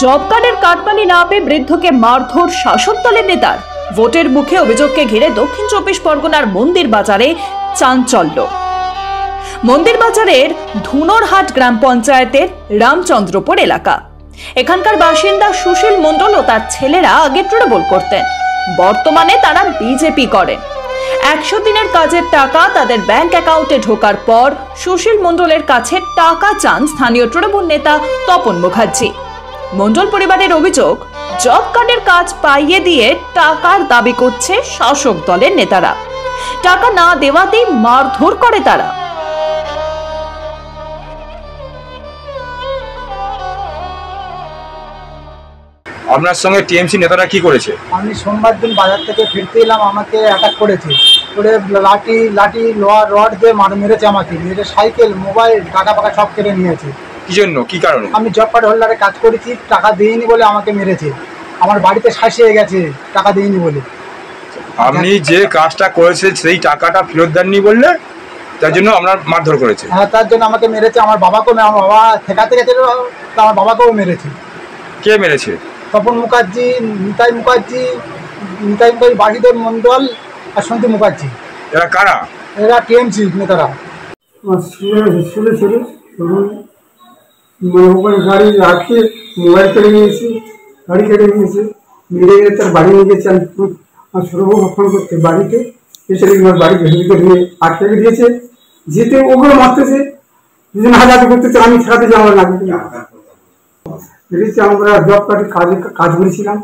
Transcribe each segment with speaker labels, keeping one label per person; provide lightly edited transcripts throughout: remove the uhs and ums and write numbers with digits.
Speaker 1: Job কার্ডের cut money না পেয়ে বৃদ্ধকে মারধর শাসক দলের নেতার। ভোটের মুখে অভিযোগকে ঘিরে দক্ষিণ 24 পরগনার মন্দির বাজারে চাঞ্চল্য। মন্দির বাজারের ধুনরহাট গ্রাম পঞ্চায়েতের রামচন্দ্রপুর এলাকা। এখানকার বাসিন্দা সুশীল মণ্ডল ও তার ছেলেরা আগে তৃণমূল করতেন, বর্তমানে তারা বিজেপি করেন। 100 দিনের কাজের টাকা তাদের ব্যাংক অ্যাকাউন্টে ঢোকার পর সুশীল মণ্ডলের কাছে টাকা চান স্থানীয় তৃণমূল নেতা তপন মুখার্জি। মণ্ডল পরিবারের অভিযোগ, জব কার্ডের কাজ পাইয়ে দিয়ে টাকার দাবি করছে শাসক দলের নেতারা। টাকা না দেওয়াতেই মারধর করে তারা।
Speaker 2: আপনার সঙ্গে টিএমসি নেতারা কি করেছে?
Speaker 3: আমি সোমবার দিন বাজার থেকে ফিরতে এলাম, আমাকে অ্যাটাক করেছে, করে লাঠি রড দিয়ে মেরেছে, আমাকে মেরে সাইকেল, মোবাইল, টাকা ফাকা সব কেড়ে নিয়েছে।
Speaker 2: কি জন্য, কি কারণে?
Speaker 3: আমি জব কার্ড হোল্ডারে কাজ করেছি, টাকা দিইনি বলে আমাকে মেরেছে। আমার বাড়িতে শাসিয়ে গেছে টাকা দিইনি বলে।
Speaker 2: আপনি যে কাজটা করেছেন সেই টাকাটা ফেরত দেননি বললে তার জন্য আপনার মারধর করেছে?
Speaker 3: হ্যাঁ, তার জন্য আমাকে মেরেছে। আমার বাবাকেও, আমার বাবা ঠেকাতে গেছে, আমার বাবাকেও মেরেছে।
Speaker 2: কে মেরেছে?
Speaker 3: তপন মুখার্জি, নিতাই মুখার্জি, বাসুদেব মণ্ডল আর সন্তু মুখার্জি।
Speaker 2: এরা কারা?
Speaker 3: এরা টিএমসি নেতারা।
Speaker 4: গাড়ি রাখে মোবাইল কেড়ে নিয়েছে, গাড়ি কেড়ে নিয়েছে, মেরে গেলে তার বাড়ি নিয়ে গেছে। আমি সর্বভৌম ফোন করতে বাড়িতে এসে আমার বাড়ি ভেতরে নিয়ে আটকে দিয়েছে, যেতে ওগুলো মারতেছে, দুজন হাজার করতেছে। আমি ঠেকাতে যে আমার লাগবে বেরিয়েছে। আমরা জব কার্ডের কাজ করেছিলাম,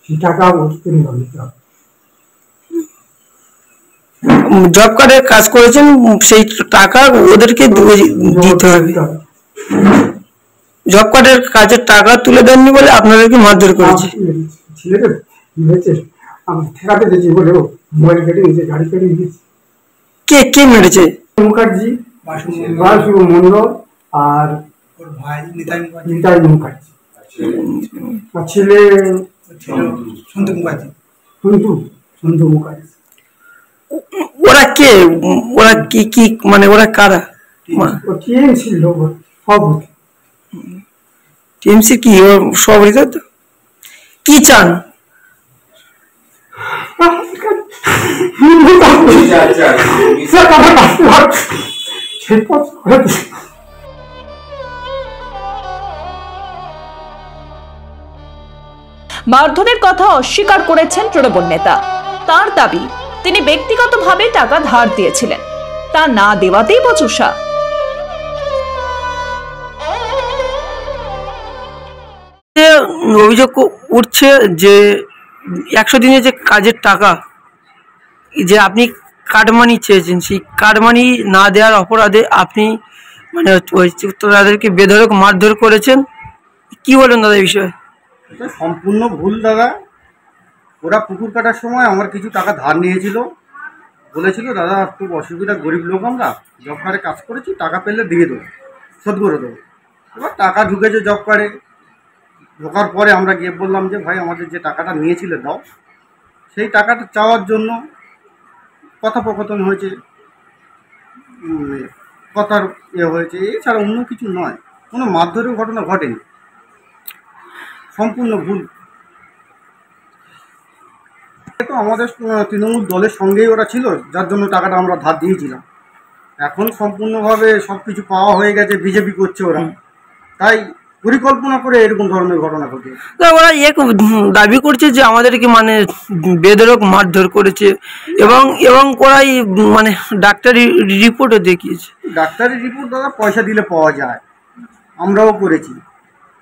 Speaker 4: সেই টাকা নিতে হবে।
Speaker 5: জব কার্ডের কাজ করেছেন, সেই টাকা ওদেরকে দিতে হবে। জব কার্ডের কাজের টাকা তুলে দেননি বলে আপনাদেরকে মারধর করেছে।
Speaker 4: ছেলেটা মেরেছে, আমি ঠেকাতে গেছি বলে মোবাইল কেটে নিয়েছে, গাড়ি কেটে নিয়েছে।
Speaker 5: কে মেরেছে?
Speaker 4: মুখার্জি, বাসু মণ্ডল আর নিতাই মুখার্জি। আর ছেলে সন্তু মুখার্জি।
Speaker 5: ওরা কে? ওরা কি মানে ওরা কারা?
Speaker 4: টিএমসি লোক, সভাপতি।
Speaker 5: টিএমসি কি সভাপতি? তো কি চান?
Speaker 1: মারধরের কথা অস্বীকার করেছেন তৃণমূল নেতা। তার দাবি, তিনি ব্যক্তিগতভাবে টাকা ধার দিয়েছিলেন, তা না দেওয়াতেই বচসা।
Speaker 5: অভিযোগ উঠছে যে 100 দিনের যে কাজের টাকা, যে আপনি কাটমানি চেয়েছেন, সেই কাটমানি না দেওয়ার অপরাধে আপনি মানে তাদেরকে বেধড়ক মারধর করেছেন। কি বলেন দাদা এই বিষয়ে?
Speaker 6: এটা সম্পূর্ণ ভুল দাদা। ওরা পুকুর কাটার সময় আমার কিছু টাকা ধার নিয়েছিল, বলেছিল দাদা খুব অসুবিধা, গরিব লোক, আমরা জব কার্ডে কাজ করেছি, টাকা পেলে দিয়ে দেবো, শোধ করে দেবো। এবার টাকা ঢুকেছে জব কার্ডে, ঢোকার পরে আমরা গিয়ে বললাম যে ভাই আমাদের যে টাকাটা নিয়েছিলে দাও। সেই টাকাটা চাওয়ার জন্য কথোপকথন হয়েছে, কথার হয়েছে, এছাড়া অন্য কিছু নয়। কোনো মারধরের ঘটনা ঘটেনি, সম্পূর্ণ ভুল। তো আমাদের তৃণমূল দলের সঙ্গেই ওরা ছিল, যার জন্য টাকাটা আমরা ধার দিয়েছিলাম। এখন সম্পূর্ণভাবে সব কিছু পাওয়া হয়ে গেছে, বিজেপি করছে ওরা, তাই পরিকল্পনা করে এরকম ধরনের ঘটনা ঘটে।
Speaker 5: ওরা দাবি করছে যে আমাদেরকে মানে বেধড়ক মারধর করেছে, এবং ওরাই মানে ডাক্তারি রিপোর্টও দেখিয়েছে।
Speaker 6: ডাক্তারি রিপোর্ট দাদা পয়সা দিলে পাওয়া যায়, আমরাও করেছি,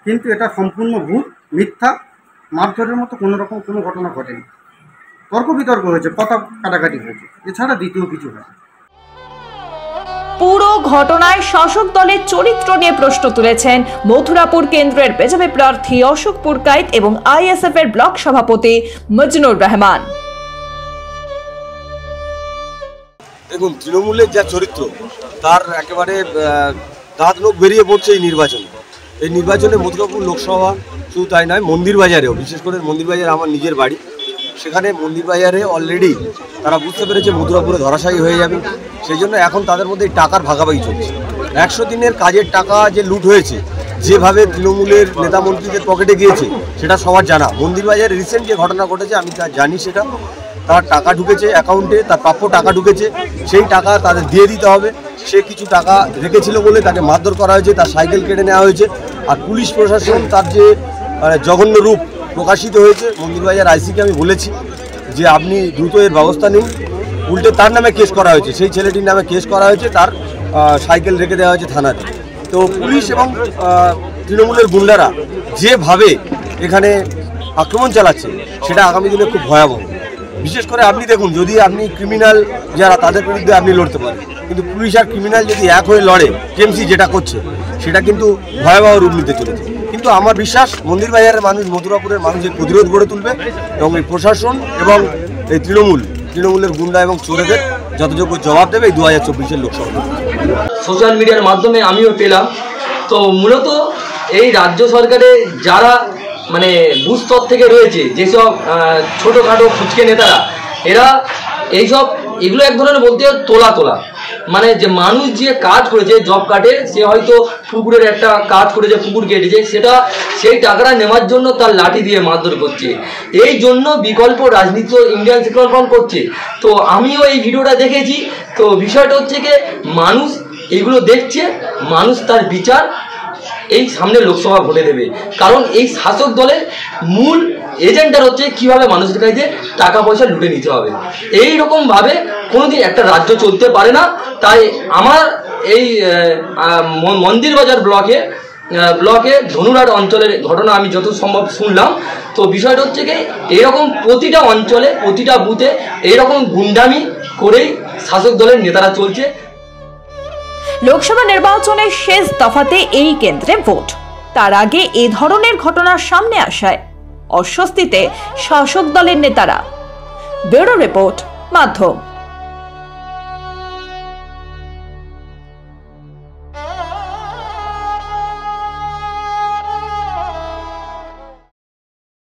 Speaker 6: কিন্তু এটা সম্পূর্ণ ভুল, মিথ্যা। মারধরের মতো কোনো ঘটনা ঘটেনি। তর্ক বিতর্ক হয়েছে, কথা কাটাকাটি হয়েছে, এছাড়া দ্বিতীয় কিছু হয়।
Speaker 1: পুরো ঘটনায় শাসক দলের চরিত্র নিয়ে প্রশ্ন তুলেছেন মথুরাপুর কেন্দ্রের বিজেপি প্রার্থী অশোক পুরকাইত এবং আইএসএফ এর ব্লক সভাপতি মজনুর রহমান।
Speaker 7: দেখুন, তৃণমূলের যা চরিত্র তার একেবারে দাঁত লোক বেরিয়ে পড়ছে এই নির্বাচনে। এই নির্বাচনে মথুরাপুর লোকসভা শুধু তাই নয়, মন্দির বাজারেও, বিশেষ করে মন্দির বাজারে আমার নিজের বাড়ি, সেখানে মন্দিরবাজারে অলরেডি তারা বুঝতে পেরেছে মথুরাপুরে ধরাশায়ী হয়ে যাবে, সেই জন্য এখন তাদের মধ্যে টাকার ভাগাভাগি চলছে। 100 দিনের কাজের টাকা যে লুট হয়েছে, যেভাবে তৃণমূলের নেতা মন্ত্রীদের পকেটে গিয়েছে সেটা সবার জানা। মন্দিরবাজারে রিসেন্ট যে ঘটনা ঘটেছে আমি তা জানি, সেটা তার টাকা ঢুকেছে অ্যাকাউন্টে, তার প্রাপ্য টাকা ঢুকেছে, সেই টাকা তাদের দিয়ে দিতে হবে। সে কিছু টাকা রেখেছিল বলে তাকে মারধর করা হয়েছে, তার সাইকেল কেটে নেওয়া হয়েছে। আর পুলিশ প্রশাসন তার যে জঘন্য রূপ প্রকাশিত হয়েছে, মন্দিরবাজার আইসিকে আমি বলেছি যে আপনি দ্রুত এর ব্যবস্থা নিন। উল্টে তার নামে কেস করা হয়েছে, সেই ছেলেটির নামে কেস করা হয়েছে, তার সাইকেল রেখে দেওয়া হয়েছে থানাতে। তো পুলিশ এবং তৃণমূলের গুন্ডারা যেভাবে এখানে আক্রমণ চালাচ্ছে সেটা আগামী দিনে খুব ভয়াবহ। বিশেষ করে আপনি দেখুন, যদি আপনি ক্রিমিনাল যারা তাদের বিরুদ্ধে আপনি লড়তে পারেন, কিন্তু পুলিশ আর ক্রিমিনাল যদি এক হয়ে লড়ে, টিএমসি যেটা করছে সেটা কিন্তু ভয়াবহ রূপ নিতে চলেছে। কিন্তু আমার বিশ্বাস মন্দিরবাজারের মানুষ, মথুরাপুরের মানুষের প্রতিরোধ গড়ে তুলবে এবং এই প্রশাসন এবং এই তৃণমূলের গুন্ডা এবং চোরেদের যথাযোগ্য জবাব দেবে এই 2024-এর লোকসভা।
Speaker 8: সোশ্যাল মিডিয়ার মাধ্যমে আমিও পেলাম। তো মূলত এই রাজ্য সরকারে যারা মানে বুথ স্তর থেকে রয়েছে, যেসব ছোটোখাটো ফুচকে নেতারা, এগুলো এক ধরনের বলতে তোলা মানে যে মানুষ যে কাজ করেছে জব কার্ডে, সে হয়তো পুকুরের একটা কাজ করেছে, পুকুর কেটেছে, সেই টাকাটা নেওয়ার জন্য তার লাঠি দিয়ে মারধর করছে। এই জন্য বিকল্প রাজনীতি ইন্ডিয়ান সেকুলার ফ্রন্ট করছে। তো আমিও এই ভিডিওটা দেখেছি। তো বিষয়টা হচ্ছে কি, মানুষ এগুলো দেখছে, মানুষ তার বিচার এই সামনে লোকসভা ভোটে দেবে। কারণ এই শাসক দলের মূল এজেন্ডার হচ্ছে কিভাবে মানুষের কাছে টাকা পয়সা লুটে নিতে হবে। এই রকমভাবে কোনোদিন একটা রাজ্য চলতে পারে না। তাই আমার এই মন্দিরবাজার ব্লকে ধনুরাট অঞ্চলের ঘটনা আমি যত সম্ভব শুনলাম। তো বিষয়টা হচ্ছে কি, এরকম প্রতিটা অঞ্চলে, প্রতিটা বুথে এইরকম গুন্ডামি করেই শাসক দলের নেতারা চলছে।
Speaker 1: লোকসভা নির্বাচনের শেষ দফাতে এই কেন্দ্রে ভোট, তার আগে এ ধরনের ঘটনার সামনে আসায় অস্বস্তিতে শাসক দলের নেতারা। ব্যুরো রিপোর্ট, মাধ্যম।